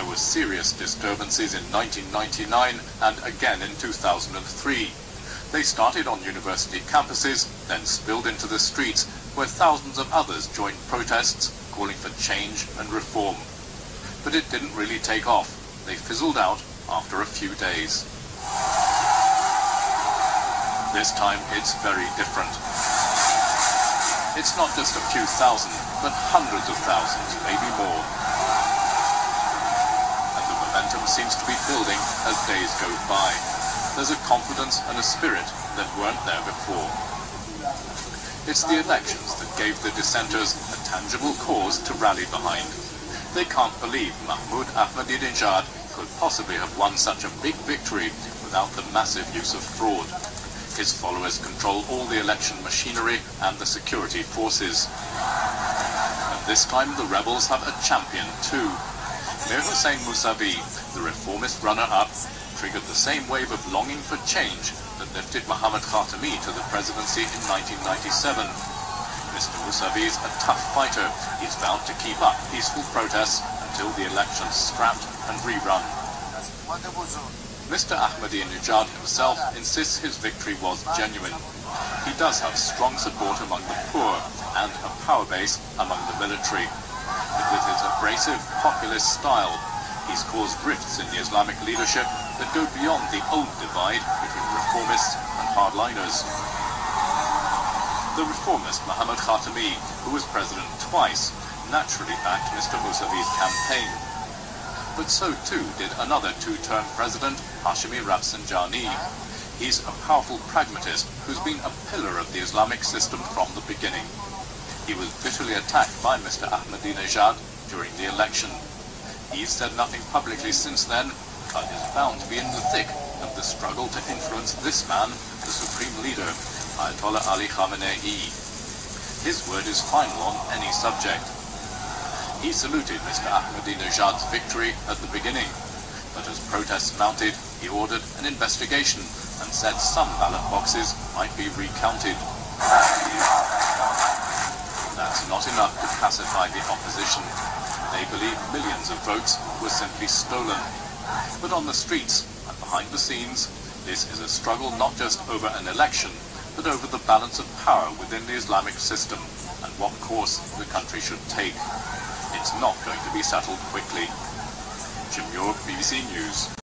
There were serious disturbances in 1999 and again in 2003. They started on university campuses, then spilled into the streets, where thousands of others joined protests calling for change and reform. But it didn't really take off. They fizzled out after a few days. This time it's very different. It's not just a few thousand, but hundreds of thousands, maybe more. And the momentum seems to be building as days go by. There's a confidence and a spirit that weren't there before. It's the elections that gave the dissenters a tangible cause to rally behind. They can't believe Mahmoud Ahmadinejad could possibly have won such a big victory without the massive use of fraud. His followers control all the election machinery and the security forces. And this time the rebels have a champion too. Mir Hossein Mousavi, the reformist runner-up, triggered the same wave of longing for change that lifted Mohammad Khatami to the presidency in 1997. Mr. Mousavi is a tough fighter. He's vowed to keep up peaceful protests until the election's scrapped and rerun. Mr. Ahmadinejad himself insists his victory was genuine. He does have strong support among the poor and a power base among the military. But with his abrasive populist style, he's caused rifts in the Islamic leadership that go beyond the old divide between reformists and hardliners. The reformist Mohammad Khatami, who was president twice, naturally backed Mr. Mousavi's campaign. But so too did another two-term president, Hashemi Rafsanjani. He's a powerful pragmatist who's been a pillar of the Islamic system from the beginning. He was bitterly attacked by Mr. Ahmadinejad during the election. He's said nothing publicly since then, but is bound to be in the thick of the struggle to influence this man, the supreme leader, Ayatollah Ali Khamenei. His word is final on any subject. He saluted Mr. Ahmadinejad's victory at the beginning, but as protests mounted, he ordered an investigation and said some ballot boxes might be recounted. That's not enough to pacify the opposition. They believe millions of votes were simply stolen. But on the streets and behind the scenes, this is a struggle not just over an election, but over the balance of power within the Islamic system and what course the country should take. It's not going to be settled quickly. Jim York, BBC News.